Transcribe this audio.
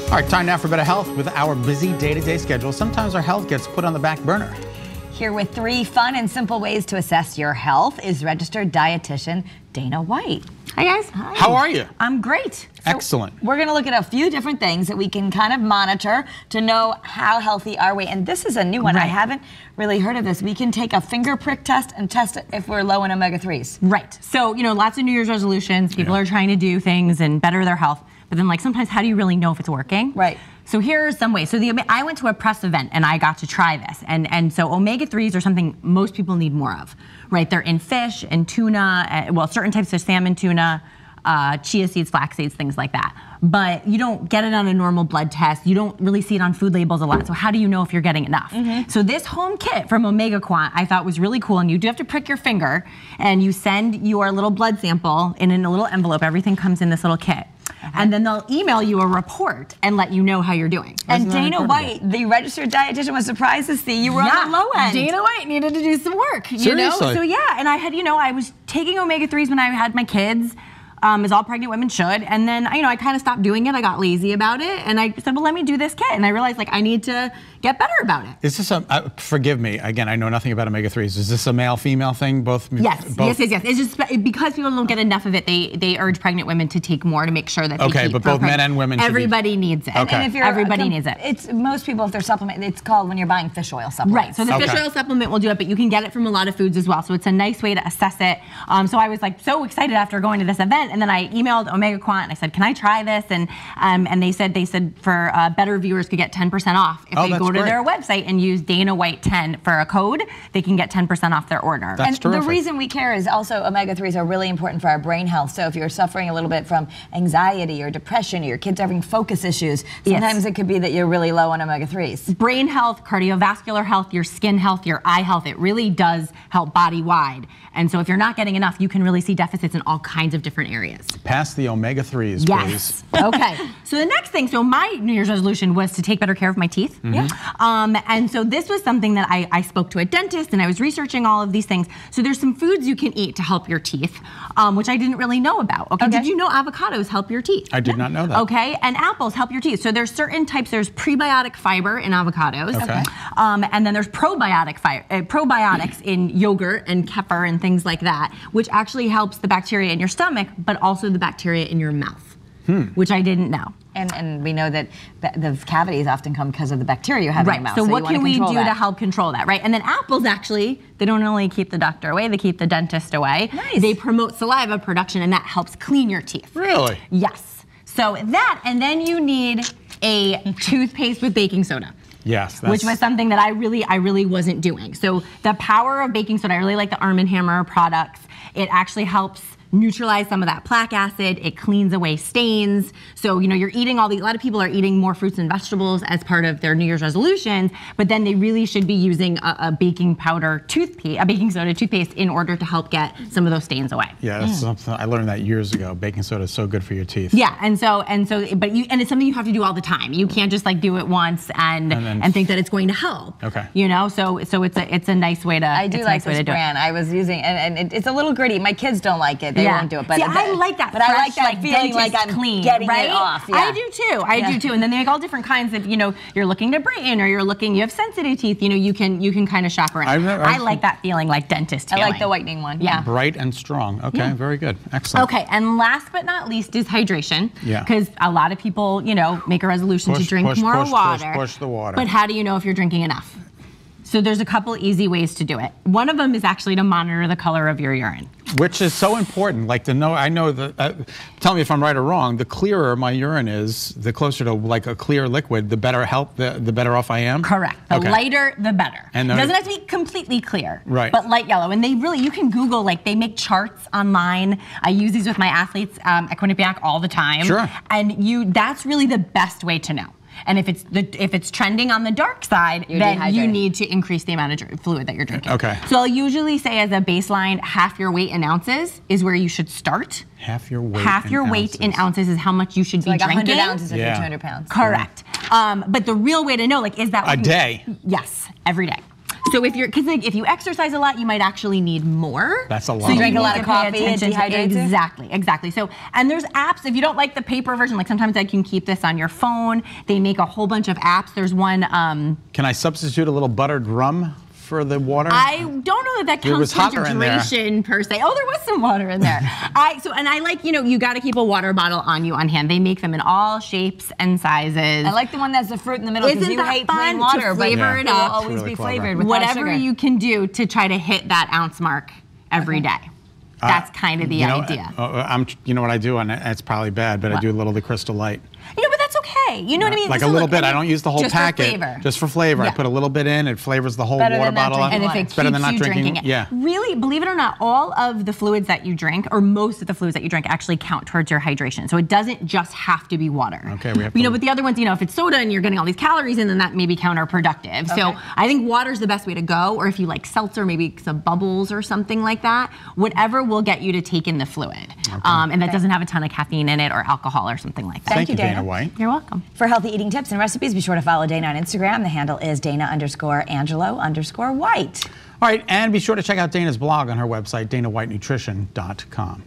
All right, time now for better health. With our busy day-to-day schedule, sometimes our health gets put on the back burner. Here with 3 fun and simple ways to assess your health is registered dietitian Dana White. Hi guys. Hi. How are you? I'm great. So excellent. We're going to look at a few different things that we can kind of monitor to know how healthy are we. And this is a new one. Right. I haven't really heard of this. We can take a finger prick test and test it if we're low in omega-3s. Right. So, you know, lots of New Year's resolutions. People are trying to do things and better their health. But then, like, sometimes how do you really know if it's working? Right. So here are some ways. So I went to a press event and I got to try this. And so omega-3s are something most people need more of, right? They're in fish and tuna, well, certain types of salmon, tuna, chia seeds, flax seeds, things like that. But you don't get it on a normal blood test. You don't really see it on food labels a lot. So how do you know if you're getting enough? So this home kit from Omega Quant I thought was really cool. And you do have to prick your finger and you send your little blood sample in a little envelope. Everything comes in this little kit. And then they'll email you a report and let you know how you're doing. And Dana White, the registered dietitian, was surprised to see you were on the low end. Dana White needed to do some work, you Seriously? know? So yeah, and I had, you know, I was taking omega-3s when I had my kids, as all pregnant women should. And then, you know, I kind of stopped doing it. I got lazy about it. And I said, well, let me do this kit. And I realized, like, I need to get better about it. Is this a, forgive me, again, I know nothing about omega-3s. Is this a male-female thing? Both? Yes, both? yes. It's just because people don't get enough of it, they urge pregnant women to take more to make sure that they okay, keep but both men and women should everybody needs it. Okay. And if you're everybody needs it. It's most people, if they're supplement, it's called when you're buying fish oil supplements. Right, so the fish oil supplement will do it, but you can get it from a lot of foods as well. So it's a nice way to assess it. So I was like so excited after going to this event, and then I emailed Omega Quant and I said, can I try this? And they said for better viewers could get 10% off if they go to their website and use Dana White 10 for a code. They can get 10% off their order. That's terrific. The reason we care is also omega-3s are really important for our brain health. So if you're suffering a little bit from anxiety or depression, or your kids having focus issues, sometimes it could be that you're really low on omega-3s. Brain health, cardiovascular health, your skin health, your eye health, it really does help body-wide. And so if you're not getting enough, you can really see deficits in all kinds of different areas. Pass the omega-3s, please. Okay. So the next thing, so my New Year's resolution was to take better care of my teeth. And so this was something that I spoke to a dentist and I was researching all of these things. So there's some foods you can eat to help your teeth, which I didn't really know about. Okay. Did you know avocados help your teeth? I did not know that. Okay. And apples help your teeth. So there's certain types, there's prebiotic fiber in avocados. Okay. And then there's probiotics in yogurt and kefir and things like that, which actually helps the bacteria in your stomach, but also the bacteria in your mouth, which I didn't know. And we know that the cavities often come because of the bacteria you have in your mouth. So what can we do to help control that, right? And then apples actually, they don't only keep the doctor away, they keep the dentist away. Nice. They promote saliva production and that helps clean your teeth. Really? Yes. So that, and then you need a toothpaste with baking soda. Yes. Which was something that I really wasn't doing. So the power of baking soda, I really like the Arm & Hammer products. It actually helps neutralize some of that plaque acid. It cleans away stains. So, you know, you're eating a lot of people are eating more fruits and vegetables as part of their New Year's resolutions, but then they really should be using a baking powder toothpaste, a baking soda toothpaste in order to help get some of those stains away. Yeah, that's something I learned that years ago. Baking soda is so good for your teeth. Yeah, and it's something you have to do all the time. You can't just like do it once and think that it's going to help. Okay. You know, so it's a nice way to. I do like this brand. I was using, and it's a little gritty. My kids don't like it. They won't do it. But I like that. But fresh, I like that feeling like I'm clean, getting right? it off. Yeah. I do too. I do too. And then they make all different kinds of, you know, you're looking to brighten or you have sensitive teeth. You know, you can kind of shop around. I like that feeling, like dentist feeling. I like the whitening one. Yeah. Bright and strong. Okay, very good. Excellent. Okay, and last but not least is hydration. Yeah. Because a lot of people, you know, make a resolution to drink more water. Push the water. But how do you know if you're drinking enough? So there's a couple easy ways to do it. One of them is actually to monitor the color of your urine. Which is so important, like to know, I know that, tell me if I'm right or wrong, the clearer my urine is, the closer to like a clear liquid, the better the better off I am? Correct. The lighter, the better. And it doesn't have to be completely clear, right? But light yellow. And you can Google, like they make charts online. I use these with my athletes at Quinnipiac all the time. Sure. And that's really the best way to know. And if it's trending on the dark side, then you need to increase the amount of fluid that you're drinking. Okay. So I'll usually say as a baseline, half your weight in ounces is where you should start. Half your weight in ounces is how much you should be like drinking. 100 ounces if you're 200 pounds. Correct. But the real way to know, like, is that a day? Yes, every day. So because if you exercise a lot, you might actually need more. That's a lot. So you drink a need lot to of pay coffee, it attention to- dehydrates you? Exactly. So, and there's apps, if you don't like the paper version, like sometimes I can keep this on your phone. They make a whole bunch of apps. There's one. Can I substitute a little buttered rum for the water? I don't know that There was counts towards hotter in there. hydration per se. Oh, there was some water in there. And I like, you got to keep a water bottle on you on hand. They make them in all shapes and sizes. I like the one that's the fruit in the middle because Isn't you that hate fun plain to water, but flavor it it will up? always Really be clever. flavored with Whatever sugar. you can do to try to hit that ounce mark every day. That's kind of the idea. You know what I do, and it's probably bad, but I do a little of the Crystal Light. But that's okay. You know what I mean? Like So a little look, bit. I don't use the whole just packet. For flavor. Just for flavor. I Yeah. put a little bit in. It flavors the whole Better water than not bottle up. drinking And if it It's better keeps than not you drinking it. Yeah. Really, believe it or not, all of the fluids that you drink, or most of the fluids that you drink, actually count towards your hydration. So it doesn't just have to be water. Okay, we have to- But the other ones, if it's soda and you're getting all these calories in, then that may be counterproductive. So I think water's the best way to go, or if you like seltzer, maybe some bubbles or something like that. Whatever will get you to take in the fluid. And that doesn't have a ton of caffeine in it or alcohol or something like that. Thank you, Dana. Dana White. You're welcome. For healthy eating tips and recipes, be sure to follow Dana on Instagram. The handle is Dana_Angelo_White. All right, and be sure to check out Dana's blog on her website, danawhitenutrition.com.